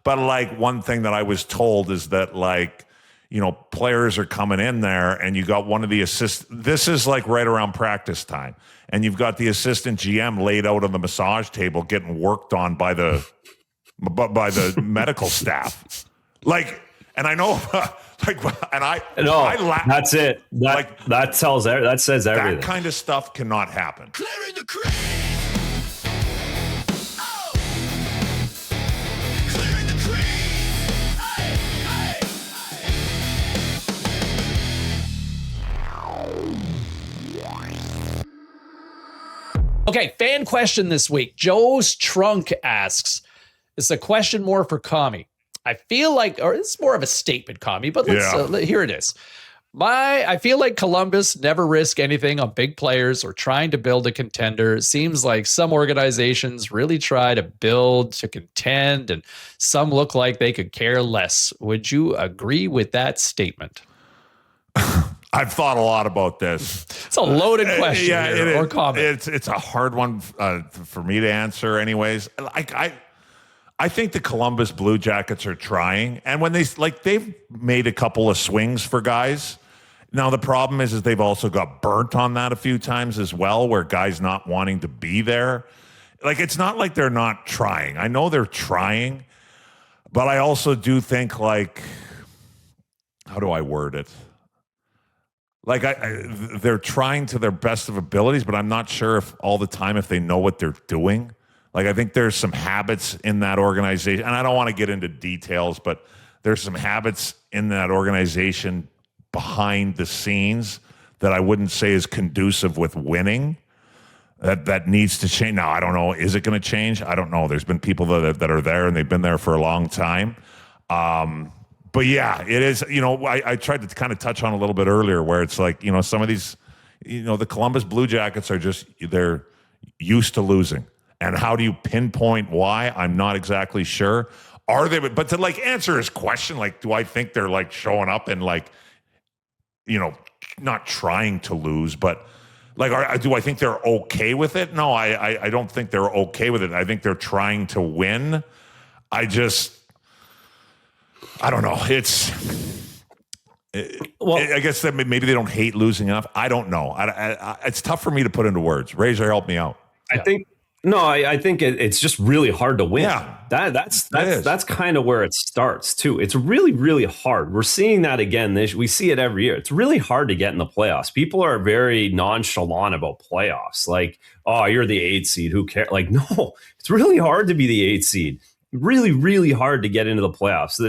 But like one thing that I was told is that like, players are coming in there and you got one of the this is like right around practice time. And you've got the assistant GM laid out on the massage table getting worked on by the medical staff. Like, and I know, that's it. That says everything. That kind of stuff cannot happen. Clearing the crate. Clearing the crate. Okay, fan question this week. Joe's Trunk asks, it's a question more for Kami. I feel like, or it's more of a statement, Kami, but here it is. I feel like Columbus never risk anything on big players or trying to build a contender. It seems like some organizations really try to build to contend, and some look like they could care less. Would you agree with that statement? I've thought a lot about this. It's a loaded question or comment. It's a hard one for me to answer anyways. I think the Columbus Blue Jackets are trying. And when they've made a couple of swings for guys. Now, the problem is they've also got burnt on that a few times as well, where guys not wanting to be there. Like, it's not like they're not trying. I know they're trying, but I also do think, like, how do I word it? Like, they're trying to their best of abilities, but I'm not sure if all the time if they know what they're doing. Like, I think there's some habits in that organization, and I don't want to get into details, but there's some habits in that organization behind the scenes that I wouldn't say is conducive with winning. That needs to change. Now, I don't know. Is it going to change? I don't know. There's been people that are there, and they've been there for a long time. But yeah, it is, I tried to kind of touch on a little bit earlier where it's like, some of these, the Columbus Blue Jackets are they're used to losing. And how do you pinpoint why? I'm not exactly sure. Are they, but to like answer his question, like, do I think they're like showing up and like, not trying to lose, but like, do I think they're okay with it? No, I don't think they're okay with it. I think they're trying to win. I don't know. I guess that maybe they don't hate losing enough. I don't know. It's tough for me to put into words. Razor, help me out. I think it's just really hard to win. Yeah, that's kind of where it starts too. It's really, really hard. We're seeing that again. We see it every year. It's really hard to get in the playoffs. People are very nonchalant about playoffs. Like, oh, you're the 8th seed. Who cares? Like, no, it's really hard to be the 8th seed. Really, really hard to get into the playoffs.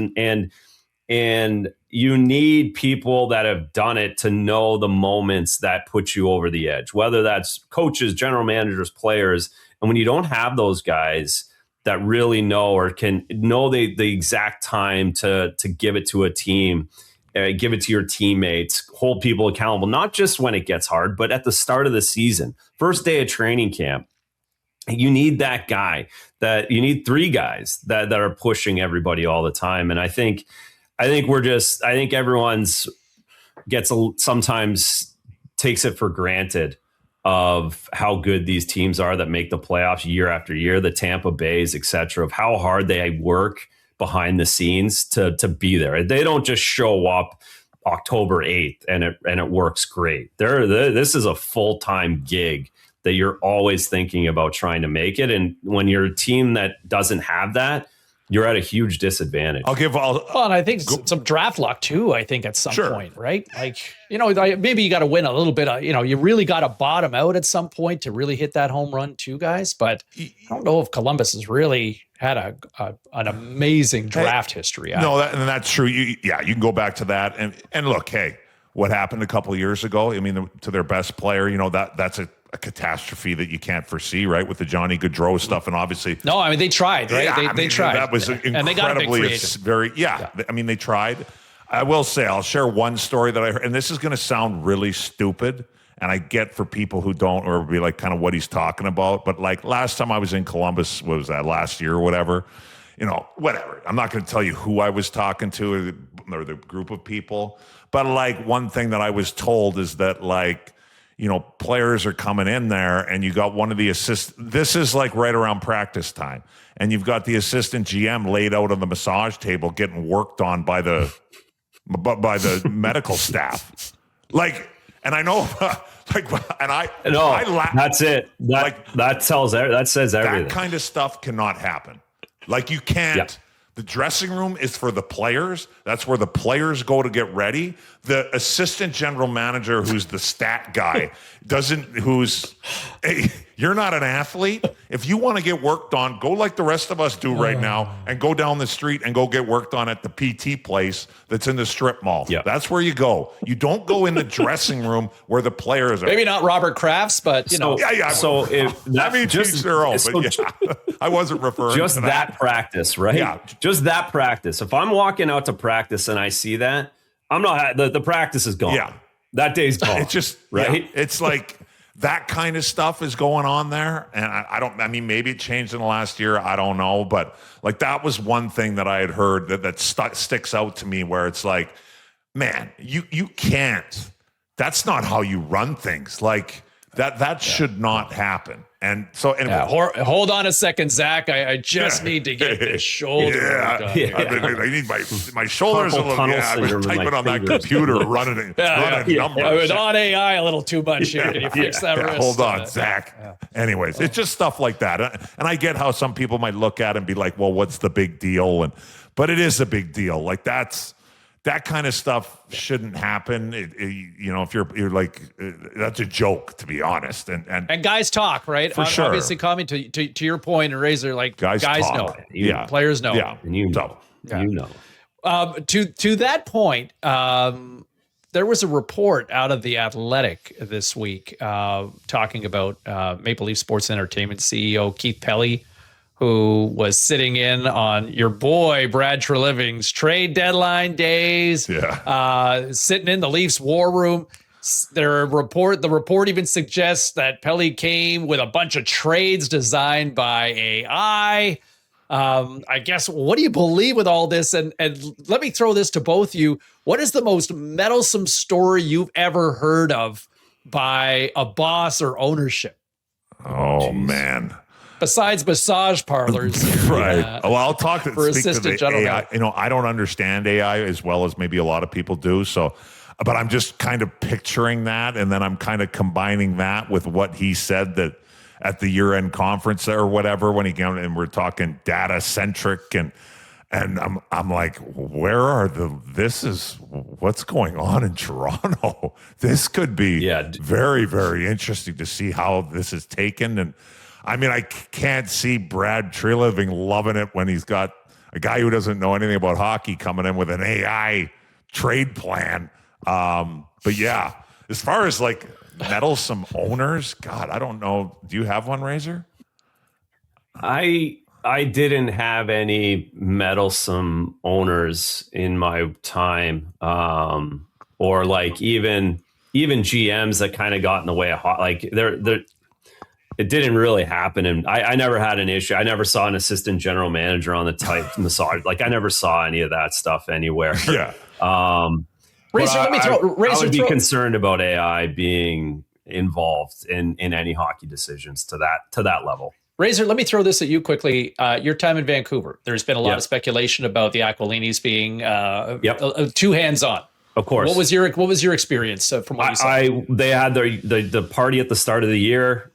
And you need people that have done it to know the moments that put you over the edge, whether that's coaches, general managers, players. And when you don't have those guys that really know or can know the exact time to give it to a team, give it to your teammates, hold people accountable, not just when it gets hard, but at the start of the season, first day of training camp. You need that guy. That you need 3 guys that are pushing everybody all the time. And I think everyone's sometimes takes it for granted of how good these teams are that make the playoffs year after year, the Tampa Bays, et cetera, of how hard they work behind the scenes to be there. They don't just show up October 8th and it works great. This is a full-time gig that you're always thinking about trying to make it. And when you're a team that doesn't have that, you're at a huge disadvantage. Well, and I think some draft luck too, I think at some point, right? Like, maybe you got to win a little bit of, you really got to bottom out at some point to really hit that home run too, guys. But I don't know if Columbus has really had an amazing draft history. No, that's true. You can go back to that. And look, hey, what happened a couple of years ago, I mean, to their best player, that's a catastrophe that you can't foresee, right? With the Johnny Gaudreau stuff, and obviously, no, I mean they tried, right? Yeah, they tried. That was incredibly, and they got a big free agent. I mean, they tried. I will say, I'll share one story that I heard, and this is going to sound really stupid, and I get for people who don't, or be like, kind of what he's talking about. But like last time I was in Columbus, what was that, last year or whatever? Whatever. I'm not going to tell you who I was talking to or the group of people, but like one thing that I was told is that like, players are coming in there and you got one of the this is like right around practice time. And you've got the assistant GM laid out on the massage table getting worked on by the medical staff. Like, and I know, like, and I that's it. That says everything. That kind of stuff cannot happen. Like, you can't. Yeah. The dressing room is for the players. That's where the players go to get ready. The assistant general manager, who's the stat guy, you're not an athlete. If you want to get worked on, go like the rest of us do right now and go down the street and go get worked on at the PT place that's in the strip mall. Yeah. That's where you go. You don't go in the dressing room where the players are. Maybe not Robert Kraft's, but Yeah. So I wasn't referring just to that practice, right? Yeah. Just that practice. If I'm walking out to practice and I see that, I'm not, the practice is gone. Yeah. That day's gone. It's just, right? Yeah, it's like that kind of stuff is going on there. And I mean, maybe it changed in the last year. I don't know. But like, that was one thing that I had heard that sticks out to me, where it's like, man, you can't, that's not how you run things. Like that should not happen. And so, anyway, hold on a second, Zach. I just need to get this shoulder. I need my shoulders a little. I was typing on that computer, running numbers. With on AI a little too much here. Can you fix that wrist? Hold on, Zach. Anyways, it's just stuff like that. And I get how some people might look at it and be like, well, what's the big deal? But it is a big deal. Like, that kind of stuff shouldn't happen. If you're like, that's a joke, to be honest. And guys talk, right? For sure. Obviously, coming to your point, and Razor, like, guys know. Yeah. Players know. Yeah. And you know. To that point, there was a report out of The Athletic this week talking about Maple Leaf Sports Entertainment CEO Keith Pelly, who was sitting in on your boy Brad Treliving's trade deadline days, sitting in the Leafs war room. The report even suggests that Pelly came with a bunch of trades designed by AI. I guess, what do you believe with all this? And let me throw this to both of you. What is the most meddlesome story you've ever heard of by a boss or ownership? Oh, man. Besides massage parlors. Right. Well, I'll talk for assistant general. AI. I don't understand AI as well as maybe a lot of people do. So, but I'm just kind of picturing that. And then I'm kind of combining that with what he said that at the year-end conference or whatever, when he came and we're talking data centric and I'm like, this is what's going on in Toronto. This could be very, very interesting to see how this is taken. And I mean, I can't see Brad Treliving loving it when he's got a guy who doesn't know anything about hockey coming in with an AI trade plan. But yeah, as far as like meddlesome owners, God, I don't know. Do you have one, Razor? I didn't have any meddlesome owners in my time, or like even GMs that kind of got in the way of like it didn't really happen. And I never had an issue. I never saw an assistant general manager on the type massage. Like, I never saw any of that stuff anywhere. Yeah. Razor, I would be concerned about AI being involved in any hockey decisions to that level. Razor, let me throw this at you quickly. Your time in Vancouver, there's been a lot of speculation about the Aquilinis being too hands-on. Of course. What was your experience from what you saw? They had the party at the start of the year.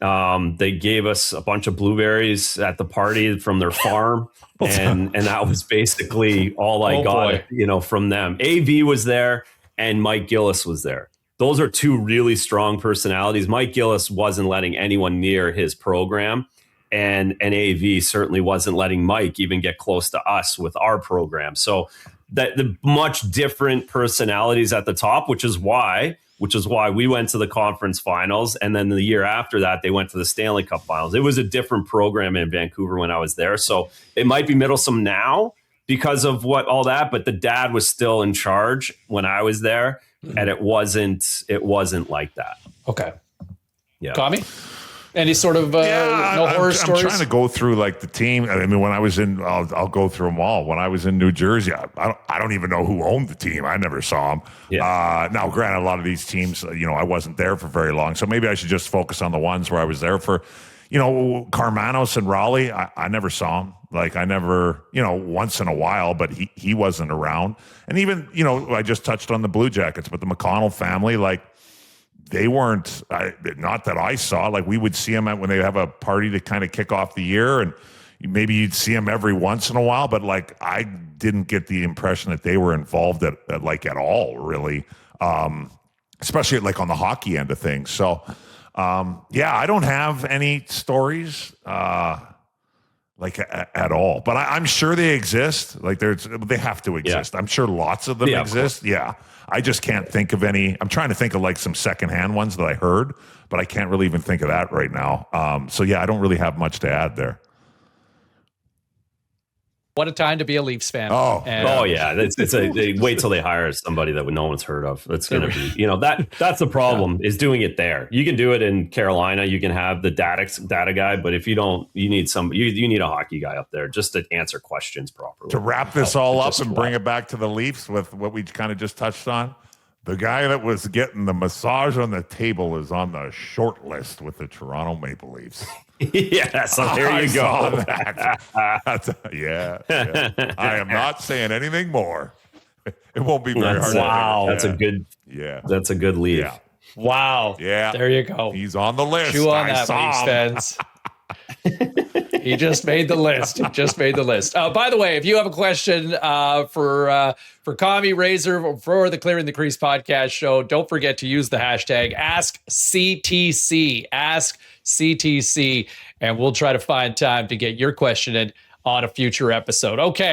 They gave us a bunch of blueberries at the party from their farm, and that was basically all I got, from them. AV was there, and Mike Gillis was there. Those are two really strong personalities. Mike Gillis wasn't letting anyone near his program, and AV certainly wasn't letting Mike even get close to us with our program. So that the much different personalities at the top, which is why we went to the conference finals. And then the year after that, they went to the Stanley Cup finals. It was a different program in Vancouver when I was there. So it might be meddlesome now because of all that, but the dad was still in charge when I was there. And it wasn't like that. Okay. Yeah. Tommy? Any sort of no horror I'm stories? trying to go through like the team. I mean, when I was in, I'll go through them all. When I was in New Jersey, I don't even know who owned the team. I never saw them. Yeah. Now, granted, a lot of these teams, I wasn't there for very long, so maybe I should just focus on the ones where I was there for. Carmanos and Raleigh, I never saw him. Like I never, once in a while, but he wasn't around. And even, I just touched on the Blue Jackets, but the McConnell family, like. They weren't, not that I saw, like we would see them when they have a party to kind of kick off the year, and maybe you'd see them every once in a while, but like I didn't get the impression that they were involved at all, really, especially like on the hockey end of things. So, I don't have any stories like at all, but I'm sure they exist. Like they have to exist. I'm sure lots of them exist. Yeah. I just can't think of any. I'm trying to think of like some secondhand ones that I heard, but I can't really even think of that right now. I don't really have much to add there. What a time to be a Leafs fan. Yeah. They wait till they hire somebody that no one's heard of. That's going to be, that's the problem is doing it there. You can do it in Carolina. You can have the data guy, but if you don't, you need you need a hockey guy up there just to answer questions properly. To wrap this all up and bring it back to the Leafs with what we kind of just touched on, the guy that was getting the massage on the table is on the short list with the Toronto Maple Leafs. Yeah, so there you go. Yeah. I am not saying anything more. It won't be very hard. Wow. That's a good. Yeah, that's a good lead. Yeah. Wow. Yeah. There you go. He's on the list. Chew on that, Leafs fans. He just made the list. By the way, if you have a question for Commie Razor for the Clearing the Crease podcast show, don't forget to use the hashtag AskCTC. AskCTC, and we'll try to find time to get your question in on a future episode. Okay.